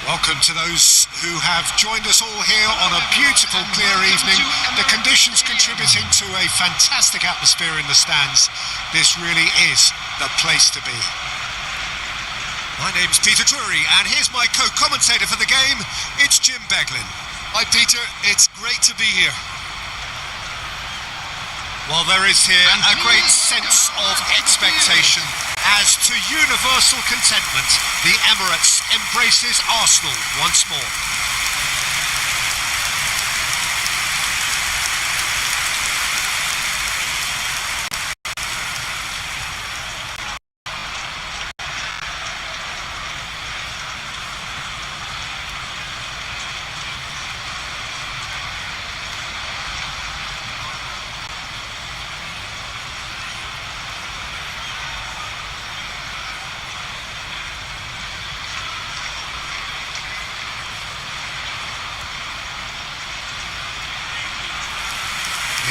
Welcome to those who have joined us all here on a beautiful, clear evening. The conditions contributing to a fantastic atmosphere in the stands. This really is the place to be. My name's Peter Drury, and here's my co-commentator for the game. It's Jim Beglin. Hi Peter, it's great to be here. Well, there is here a great sense of expectation. As to universal contentment, the Emirates embraces Arsenal once more.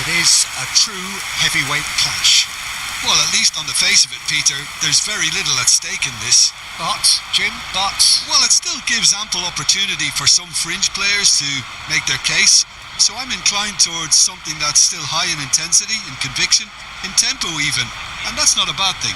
It is a true heavyweight clash. Well, at least on the face of it, Peter, there's very little at stake in this. But, Jim, well, it still gives ample opportunity for some fringe players to make their case. So I'm inclined towards something that's still high in intensity, in conviction, in tempo even. And that's not a bad thing.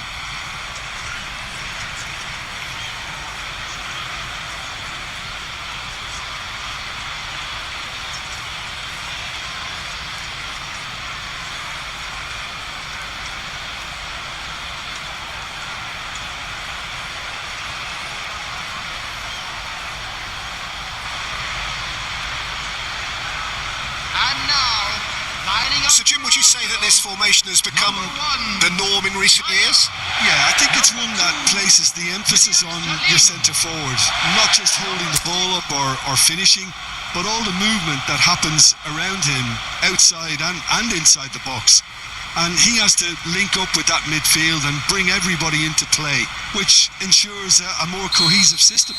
So, Jim, would you say that this formation has become the norm in recent years? Yeah, I think it's one that places the emphasis on your centre forward, not just holding the ball up or finishing, but all the movement that happens around him, outside and inside the box. And he has to link up with that midfield and bring everybody into play, which ensures a more cohesive system.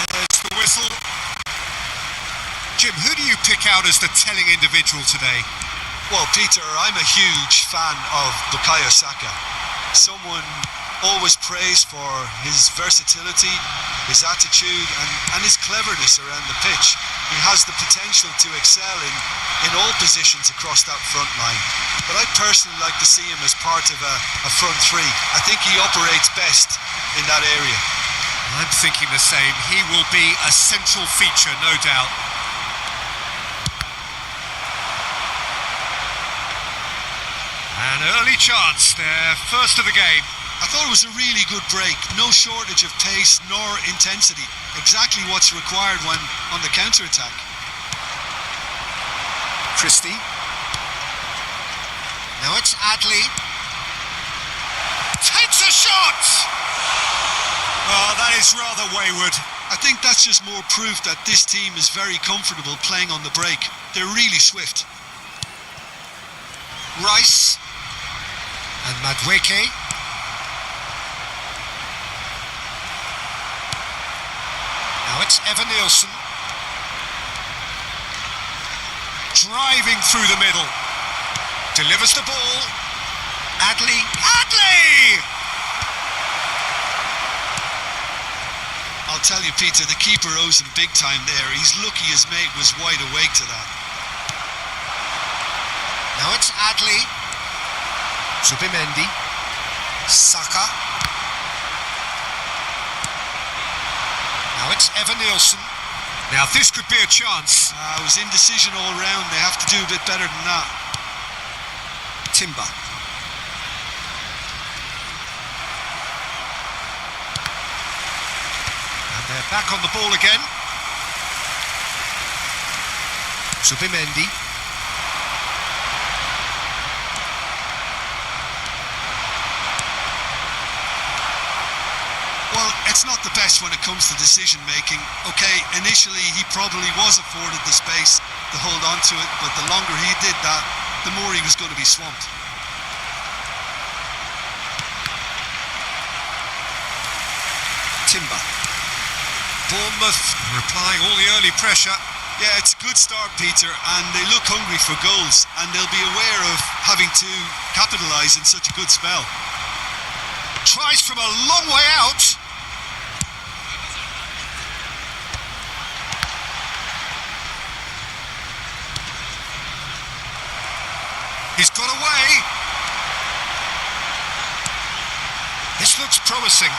There's the whistle. Jim, who do you pick out as the telling individual today? Well, Peter, I'm a huge fan of Bukayo Saka. Someone always praised for his versatility, his attitude and his cleverness around the pitch. He has the potential to excel in all positions across that front line. But I personally like to see him as part of a front three. I think he operates best in that area. I'm thinking the same. He will be a central feature, no doubt. An early chance there, first of the game. I thought it was a really good break. No shortage of pace nor intensity. Exactly what's required when on the counter-attack. Christie. Now it's Adley. Takes a shot! Oh, that is rather wayward. I think that's just more proof that this team is very comfortable playing on the break. They're really swift. Rice. And Madueke. Now it's Evan Nielsen. Driving through the middle. Delivers the ball. Adley. I'll tell you, Peter, the keeper owes him big time there. He's lucky his mate was wide awake to that. Now it's Adley. Subimendi. Saka. Now it's Evan Nielsen. Now this could be a chance. It was indecision all round. They have to do a bit better than that. Timber. And they're back on the ball again. Subimendi. Well, it's not the best when it comes to decision making. Okay, initially he probably was afforded the space to hold on to it, but the longer he did that, the more he was going to be swamped. Timber. Bournemouth replying all the early pressure. Yeah, it's a good start, Peter, and they look hungry for goals, and they'll be aware of having to capitalise in such a good spell. Tries from a long way out. He's got away. This looks promising.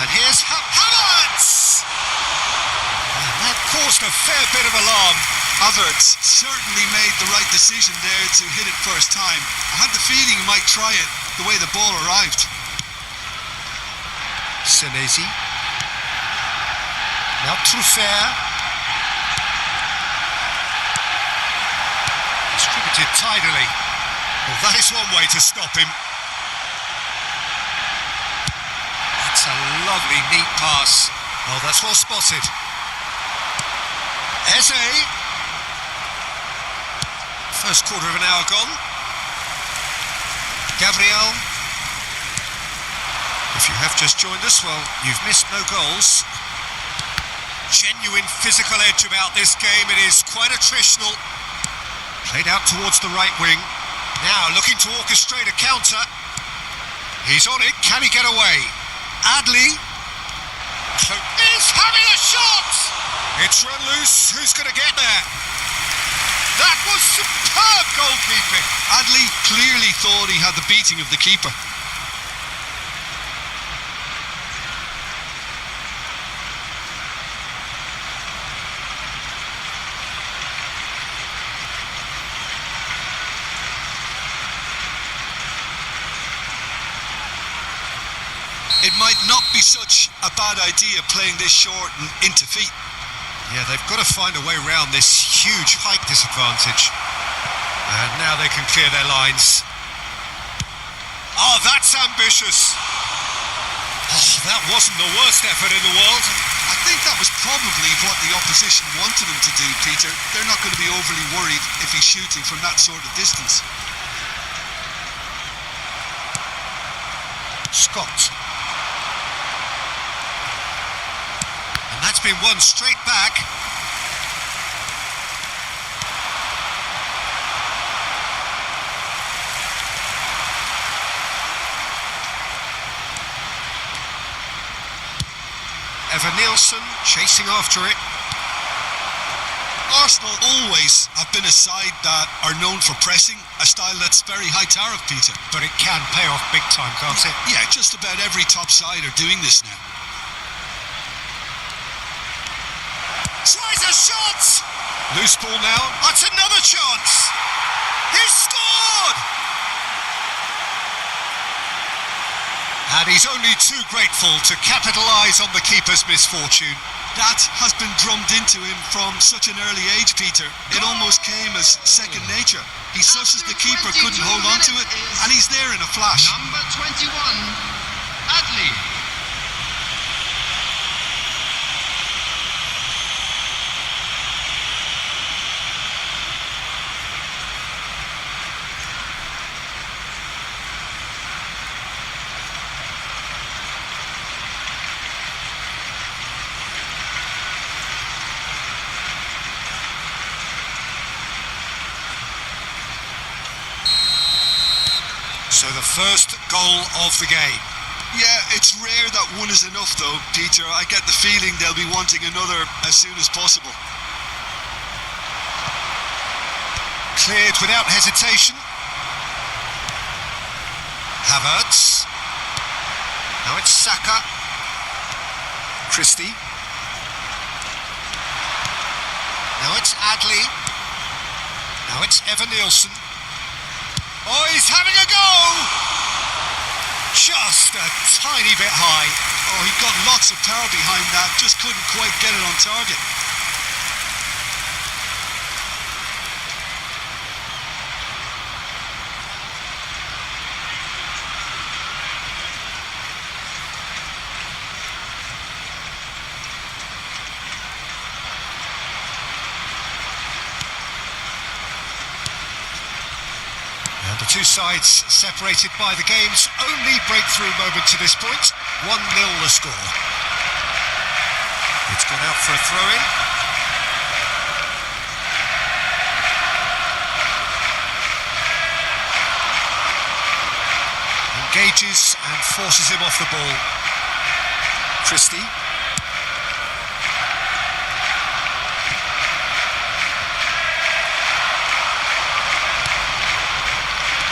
And here's Havertz! And that caused a fair bit of alarm. Havertz certainly made the right decision there to hit it first time. I had the feeling he might try it the way the ball arrived. Senesi. Now Trossard. Distributed tidily. Well, that is one way to stop him. That's a lovely, neat pass. Oh, that's well spotted. Eze. First quarter of an hour gone. Gabriel. If you have just joined us, well, you've missed no goals. Genuine physical edge about this game. It is quite attritional. Played out towards the right wing. Now looking to orchestrate a counter. He's on it. Can he get away? Adli. He's having a shot! It's run loose. Who's going to get there? That was superb goalkeeping. Adli clearly thought he had the beating of the keeper. It might not be such a bad idea playing this short and into feet. Yeah, they've got to find a way around this huge height disadvantage. And now they can clear their lines. Oh, that's ambitious. Oh, that wasn't the worst effort in the world. I think that was probably what the opposition wanted him to do, Peter. They're not going to be overly worried if he's shooting from that sort of distance. Scott. And that's been won straight back. Evan Nielsen chasing after it. Arsenal always have been a side that are known for pressing, a style that's very high tariff, Peter. But it can pay off big time, can't it? Yeah, just about every top side are doing this now. Tries a shot! Loose ball now. That's another chance! He scored! And he's only too grateful to capitalise on the keeper's misfortune. That has been drummed into him from such an early age, Peter. It almost came as second nature. He susses the keeper couldn't hold on to it, and he's there in a flash. Number 21, Adli. So the first goal of the game. Yeah, it's rare that one is enough though, Peter. I get the feeling they'll be wanting another as soon as possible. Cleared without hesitation. Havertz. Now it's Saka. Christie. Now it's Adli. Now it's Evan Nielsen. Oh, he's having a go! Just a tiny bit high. Oh, he got lots of power behind that, just couldn't quite get it on target. And the two sides separated by the game's only breakthrough moment to this point. 1-0 the score. It's gone out for a throw-in. Engages and forces him off the ball. Christie.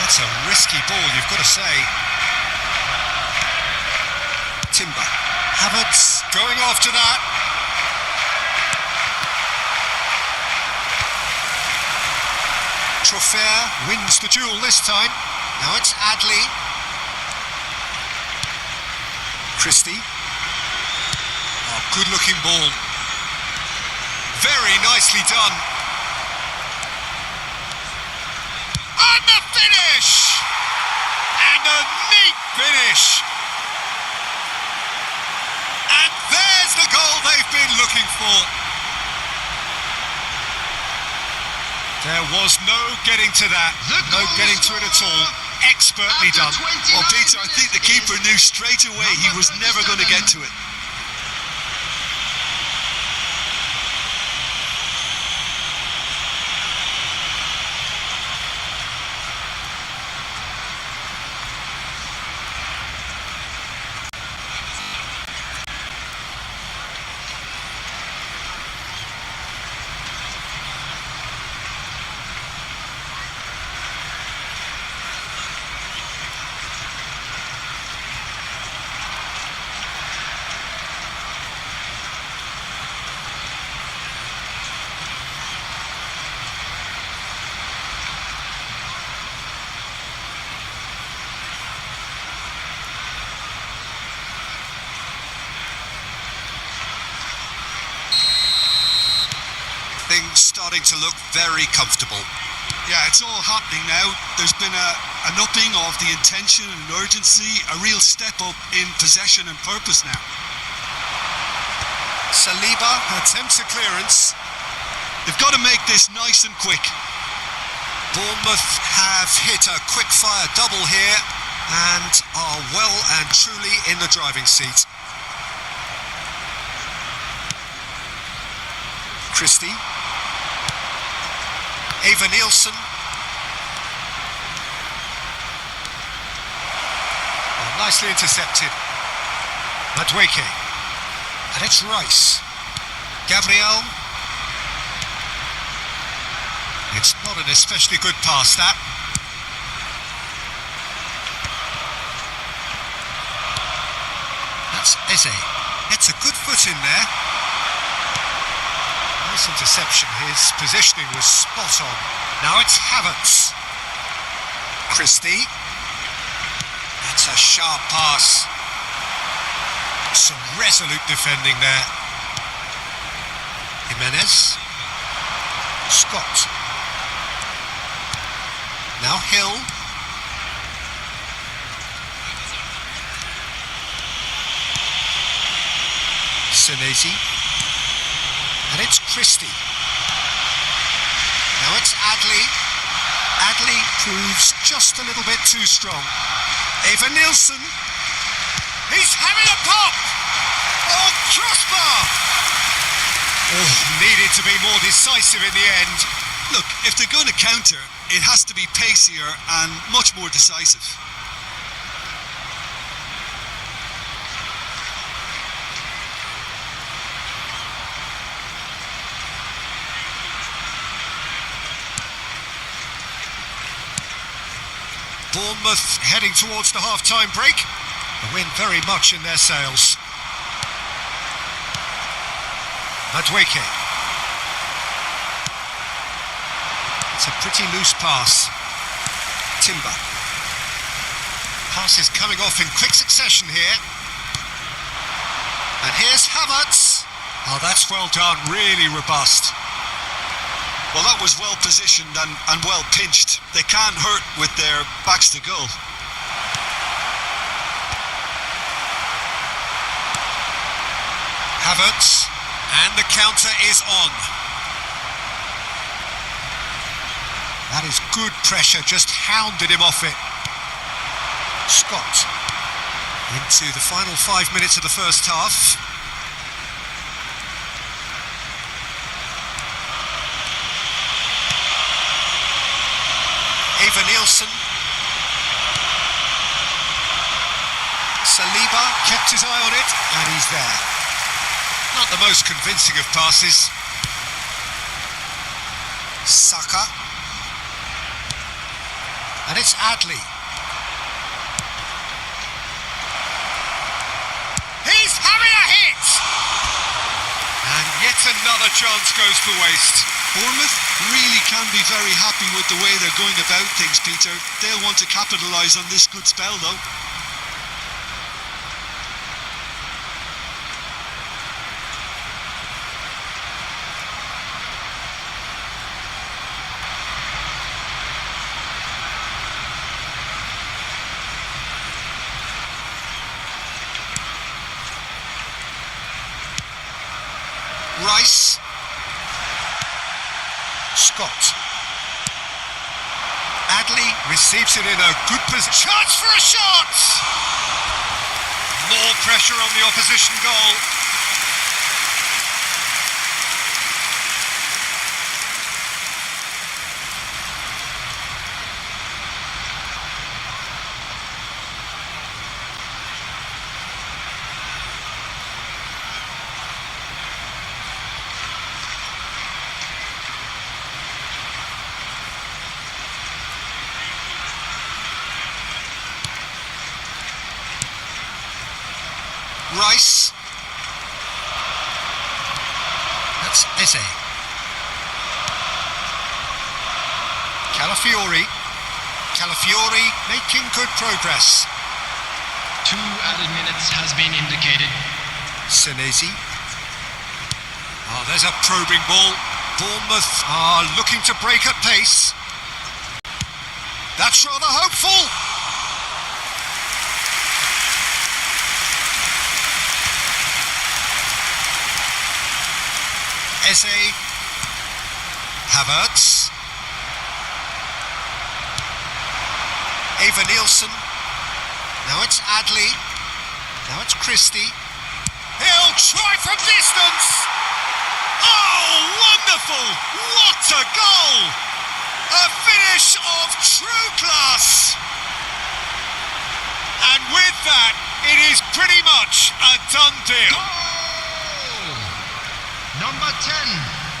That's a risky ball, you've got to say. Timber. Havertz going after that. Trossard wins the duel this time. Now it's Adli. Christie. Oh, good looking ball. Very nicely done. And the finish! And a neat finish! And there's the goal they've been looking for. There was no getting to that, no getting to it at all. Expertly done. Well, Peter, I think the keeper knew straight away he was never going to get to it. Things starting to look very comfortable. Yeah, it's all happening now. There's been an upping of the intention and urgency, a real step up in possession and purpose now. Saliba attempts a clearance. They've got to make this nice and quick. Bournemouth have hit a quick-fire double here and are well and truly in the driving seat. Christie. Eva Nielsen. Oh, nicely intercepted. Madueke. And it's Rice. Gabriel. It's not an especially good pass, that. That's Eze. Gets a good foot in there. Nice interception. His positioning was spot on. Now it's Havertz. Christie. That's a sharp pass. Some resolute defending there. Jimenez. Scott. Now Hill. Senesi. And it's Christie. Now it's Adli. Adli proves just a little bit too strong. Eva Nielsen. He's having a pop! Oh, crossbar! Oh, needed to be more decisive in the end. Look, if they're going to counter, it has to be pacier and much more decisive. Bournemouth heading towards the half-time break. The wind very much in their sails. Madueke. It's a pretty loose pass. Timber. Passes coming off in quick succession here. And here's Havertz. Oh, that's well done, really robust. Well, that was well positioned and well pinched. They can't hurt with their backs to goal. Havertz, and the counter is on. That is good pressure, just hounded him off it. Scott, into the final 5 minutes of the first half. Eva Nielsen. Saliba kept his eye on it, and he's there. Not the most convincing of passes. Saka. And it's Adley. He's having a hit! And yet another chance goes to waste. Bournemouth really can be very happy with the way they're going about things, Peter. They'll want to capitalise on this good spell, though. Rice. Scott. Adley receives it in a good position. Chance for a shot! More pressure on the opposition goal. Rice. That's Eze. Calafiori. Calafiori making good progress. 2 added minutes has been indicated. Senesi. Oh, there's a probing ball. Bournemouth are looking to break at pace. That's rather hopeful. Eze. Havertz. Eva Nielsen. Now it's Adley. Now it's Christie. He'll try from distance. Oh, wonderful! What a goal! A finish of true class. And with that, it is pretty much a done deal. Goal! Number 10.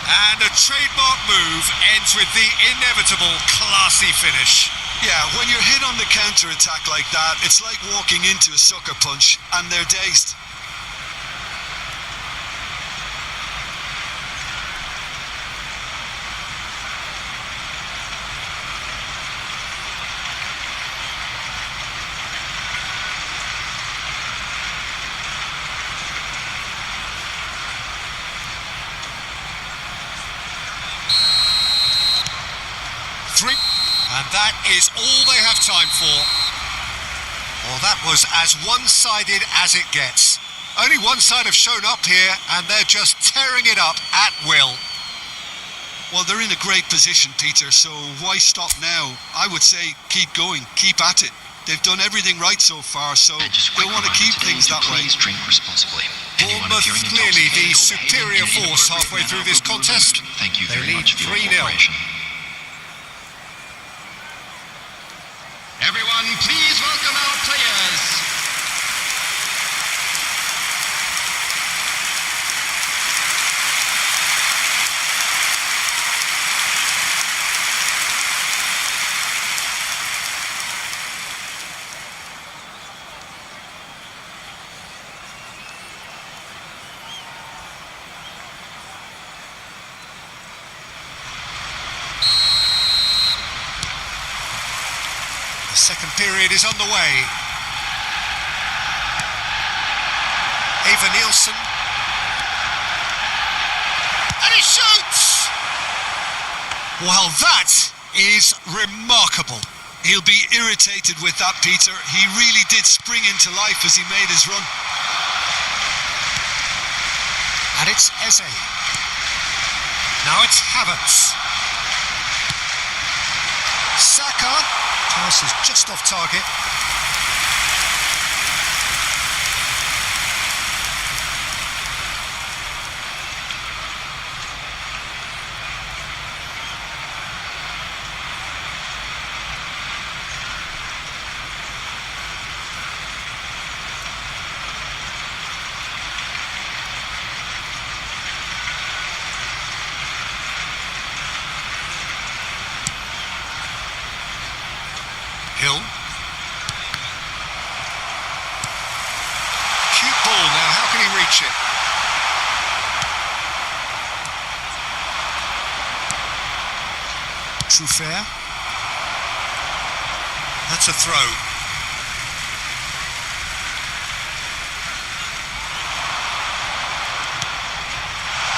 And the trademark move ends with the inevitable classy finish. Yeah, when you're hit on the counter-attack like that, it's like walking into a sucker punch and they're dazed. And that is all they have time for. Well, that was as one-sided as it gets. Only one side have shown up here, and they're just tearing it up at will. Well, they're in a great position, Peter, so why stop now? I would say keep going, keep at it. They've done everything right so far, so they want to keep things that way. Please drink responsibly. Bournemouth clearly the superior force halfway through this contest. Thank you They very lead much for your 3-0. cooperation. Everyone, please welcome our players. The second period is on the way. Eva Nielsen. And he shoots! Well, that is remarkable. He'll be irritated with that, Peter. He really did spring into life as he made his run. And it's Eze. Now it's Havertz. Saka. Pass is just off target. ownership. Trossard. That's a throw.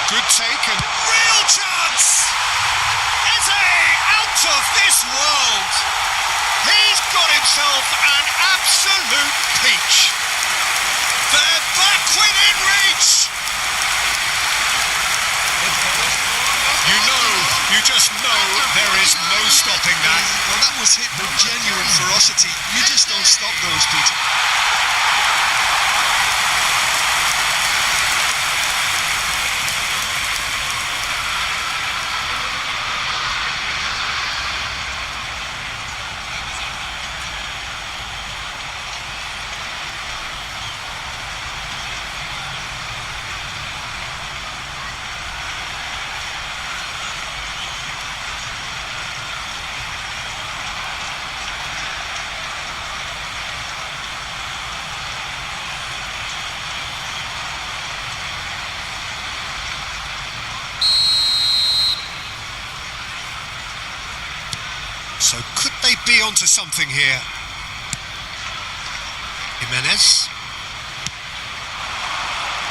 Good take and real chance! Eze out of this world! He's got himself an absolute peach. They're back within reach! You just know there is no stopping that. Well, that was hit with genuine ferocity. You just don't stop those, Peter. So could they be onto something here? Jimenez.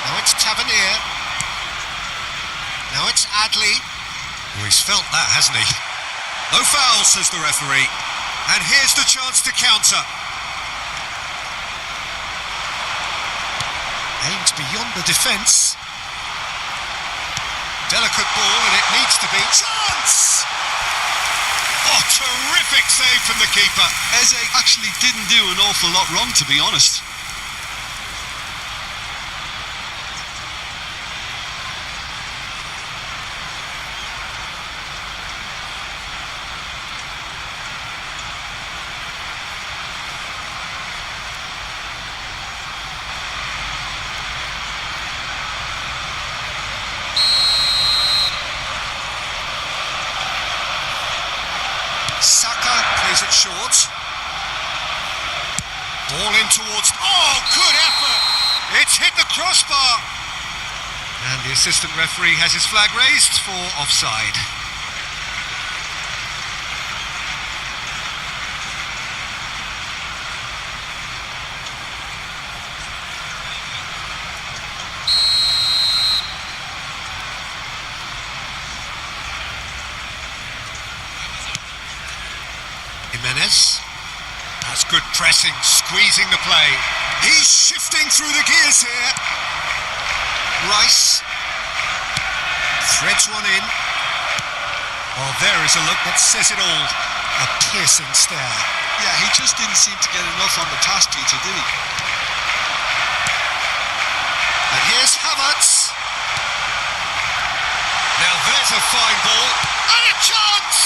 Now it's Tavernier. Now it's Adley. Oh, he's felt that, hasn't he? No foul, says the referee. And here's the chance to counter. Aims beyond the defence. Delicate ball, and it needs to be. Chance! Oh, terrific save from the keeper. Eze actually didn't do an awful lot wrong, to be honest. Saka plays it short. Ball in towards... Oh, good effort! It's hit the crossbar! And the assistant referee has his flag raised for offside. Jimenez. That's good pressing, squeezing the play. He's shifting through the gears here. Rice threads one in. Oh, there is a look that says it all. A piercing stare. Yeah, he just didn't seem to get enough on the pass, Peter, did he? And here's Havertz. Now there's a fine ball. And a chance!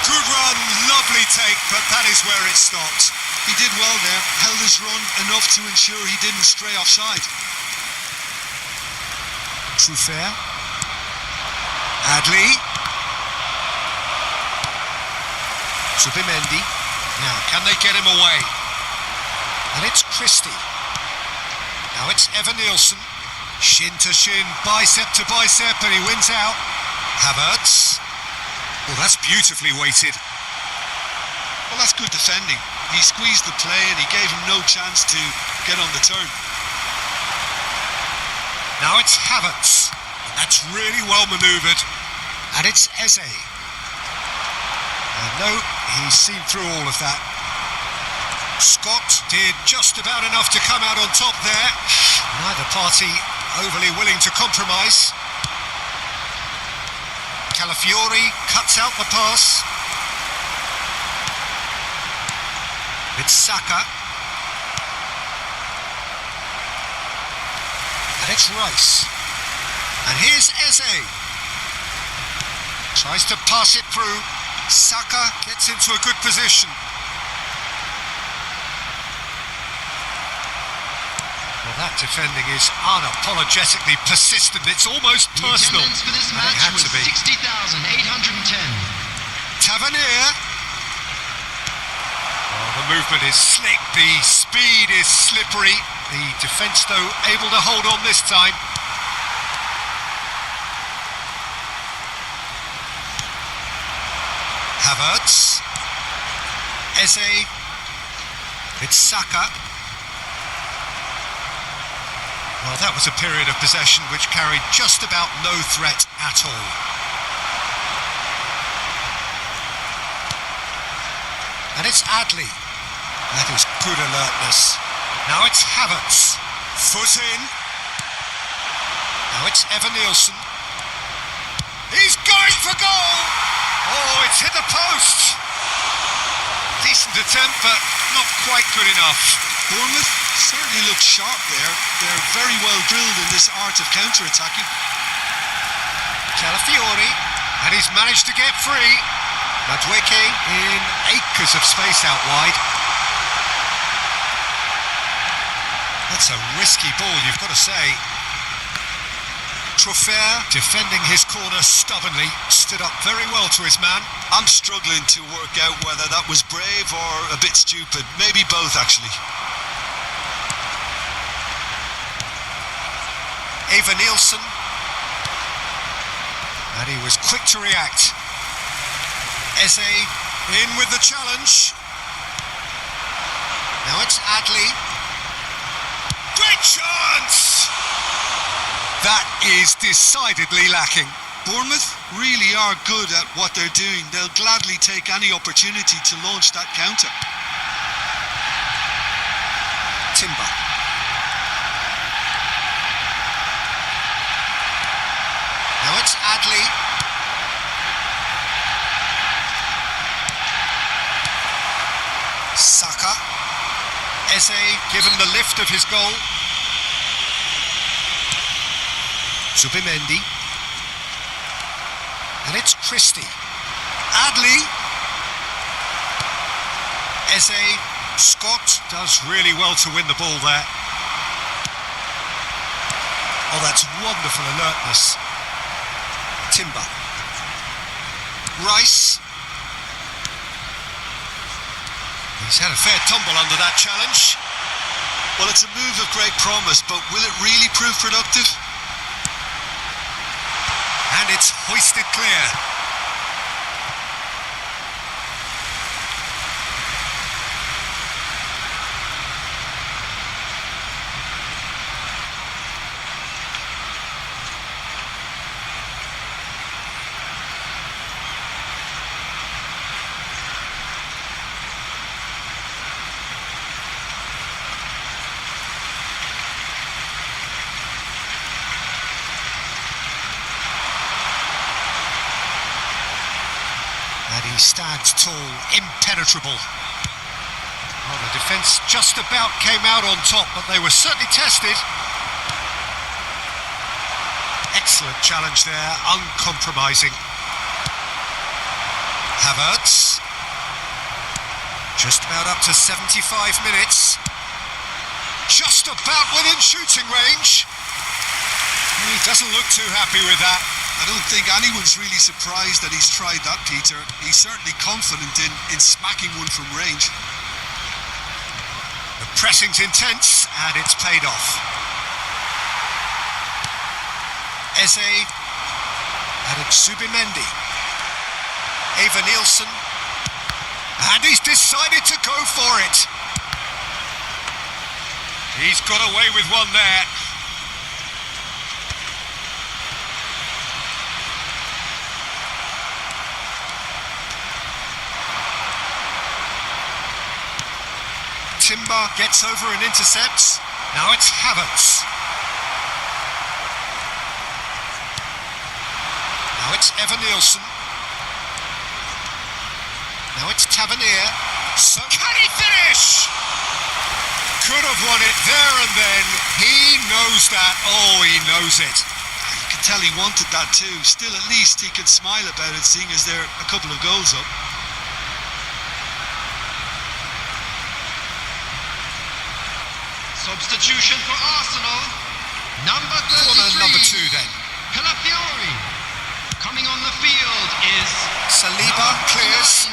Good run, lovely take, but that is where it stopped. He did well there, held his run enough to ensure he didn't stray offside. Trossard. Adley. Zubimendi. Now, can they get him away? And it's Christie. Now it's Evan Nielsen. Shin to shin, bicep to bicep, and he wins out. Havertz. Well, that's beautifully weighted. Well, that's good defending. He squeezed the play and he gave him no chance to get on the turn. Now it's Havertz. That's really well manoeuvred. And it's Eze. And no, he's seen through all of that. Scott did just about enough to come out on top there. Neither party overly willing to compromise. Calafiori cuts out the pass. It's Saka. And it's Rice. And here's Eze. Tries to pass it through. Saka gets into a good position. Well, that defending is unapologetically persistent. It's almost personal. The attendance for this And match it had was to be. 60,810. Tavernier. Oh, The movement is slick, the speed is slippery. The defence, though, able to hold on this time. Havertz. Eze. It's Saka. Well, that was a period of possession which carried just about no threat at all. And it's Adli. That is good alertness. Now it's Havertz. Foot in. Now it's Evan-Nielsen. He's going for goal! Oh, it's hit the post! Decent attempt, but not quite good enough. Bournemouth certainly look sharp there. They're very well drilled in this art of counter-attacking. Calafiori, and he's managed to get free. Madueke in acres of space out wide. That's a risky ball, you've got to say. Trossard, defending his corner stubbornly, stood up very well to his man. I'm struggling to work out whether that was brave or a bit stupid. Maybe both, actually. Evan-Nielsen. And he was quick to react. Eze in with the challenge. Now it's Adli. Great chance! That is decidedly lacking. Bournemouth really are good at what they're doing. They'll gladly take any opportunity to launch that counter. Timber. Now it's Adli. Saka. Eze given the lift of his goal. Zubimendi. And it's Christie. Adli. Eze. Scott does really well to win the ball there. Oh, that's wonderful alertness. Timber. Rice. He's had a fair tumble under that challenge. Well, it's a move of great promise, but will it really prove productive? And it's hoisted clear. And he stands tall, impenetrable. Well, the defence just about came out on top, but they were certainly tested. Excellent challenge there, uncompromising. Havertz. Just about up to 75 minutes. Just about within shooting range. He doesn't look too happy with that. I don't think anyone's really surprised that he's tried that, Peter. He's certainly confident in smacking one from range. The pressing's intense, and it's paid off. Eze, and it's Zubimendi. Evan-Nielsen, and he's decided to go for it. He's got away with one there. Timber gets over and intercepts. Now it's Havertz. Now it's Evan-Nielsen. Now it's Tavernier. So can he finish? Could have won it there and then. He knows that. Oh, he knows it. You can tell he wanted that too. Still, at least he can smile about it, seeing as they're a couple of goals up. Substitution for Arsenal. Number 33. Corner number 2 then. Calafiori. Coming on the field is Saliba clears.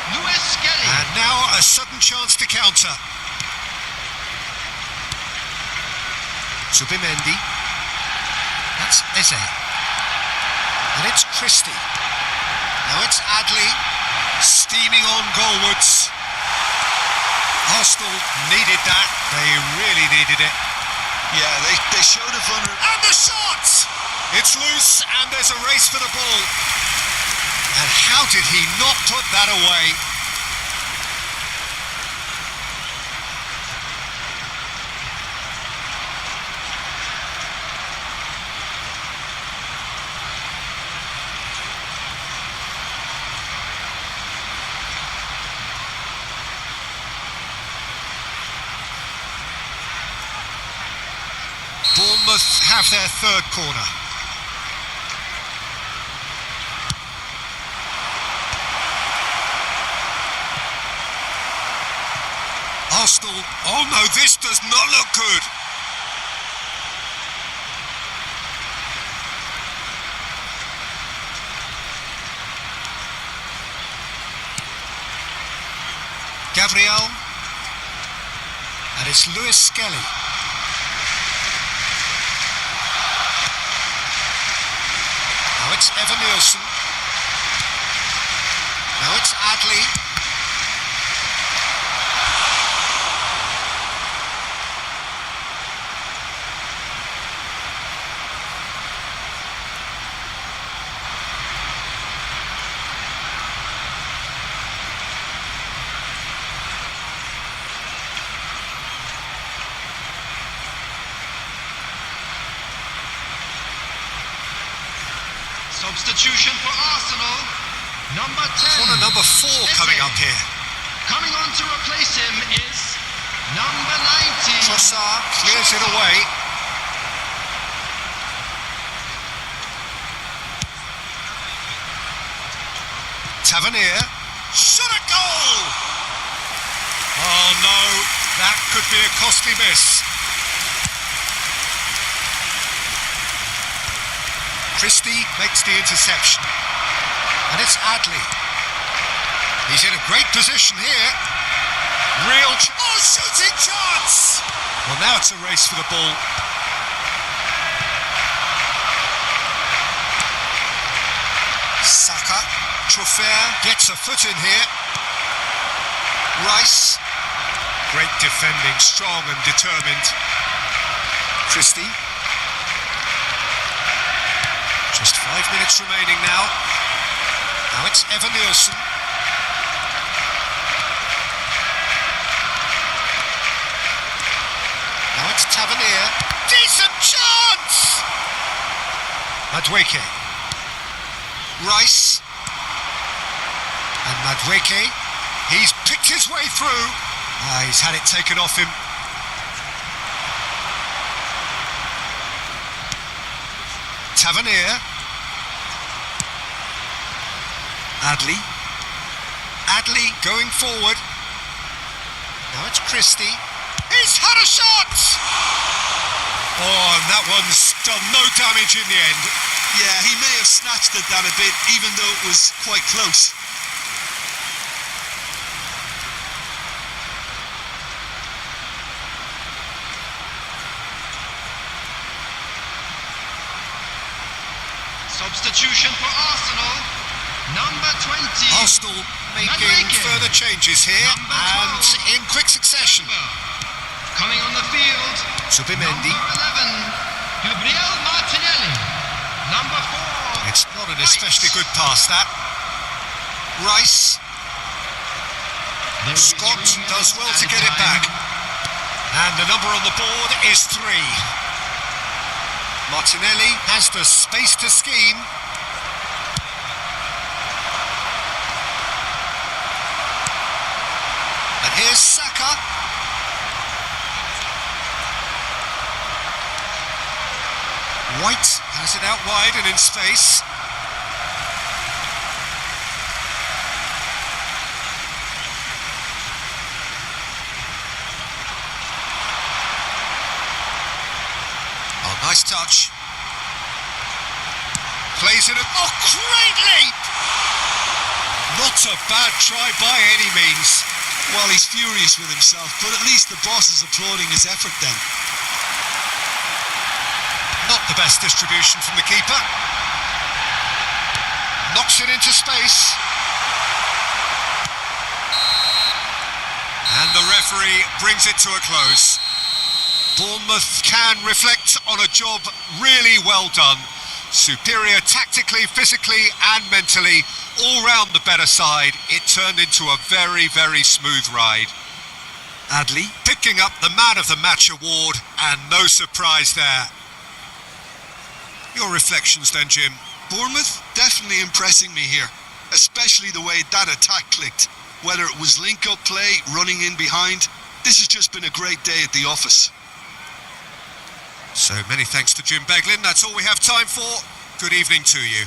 And now a sudden chance to counter. Zubimendi. That's Eze. And it's Christie. Now it's Adley. Steaming on goalwards. Arsenal needed that. They really needed it. Yeah, they showed a vulnerability. And the shot! It's loose and there's a race for the ball. And how did he not put that away? Bournemouth have their third corner. Arsenal, oh no, this does not look good. Gabriel. And it's Lewis Skelly. Now it's Evan Nielsen. Now it's Adley. Substitution for Arsenal, number 10. Corner number 4 coming up here. Coming on to replace him is number 19. Trossard clears it away. Tavernier, shot a goal! Oh no, that could be a costly miss. Christie makes the interception. And it's Adley. He's in a great position here. Shooting chance! Well, now it's a race for the ball. Saka, Trossard gets a foot in here. Rice. Great defending, strong and determined. Christie. Just 5 minutes remaining now. Now it's Evan Nielsen. Now it's Tavernier. Decent chance! Madueke. Rice. And Madueke. He's picked his way through. He's had it taken off him. Tavernier. Adley. Adley going forward. Now it's Christie. He's had a shot! Oh, and that one's done no damage in the end. Yeah, he may have snatched at that a bit, even though it was quite close. Substitution for Arsenal, number 20. Arsenal making further changes here and in quick succession. Coming on the field, Zubimendi. number 11, Gabriel Martinelli. Number 4. It's not an especially good pass, that. Rice. Scott does well to get it back. And the number on the board is 3. Martinelli has the space to scheme. And here's Saka. White has it out wide and in space. Oh, nice touch. Plays it. Oh, great leap! Not a bad try by any means. Well, he's furious with himself, but at least the boss is applauding his effort then. Not the best distribution from the keeper. Knocks it into space. And the referee brings it to a close. Bournemouth can reflect on a job really well done. Superior tactically, physically and mentally. All round the better side. It turned into a very, very smooth ride. Adley picking up the Man of the Match award, and no surprise there. Your reflections then, Jim? Bournemouth definitely impressing me here, especially the way that attack clicked. Whether it was link-up play, running in behind, this has just been a great day at the office. So many thanks to Jim Beglin. That's all we have time for. Good evening to you.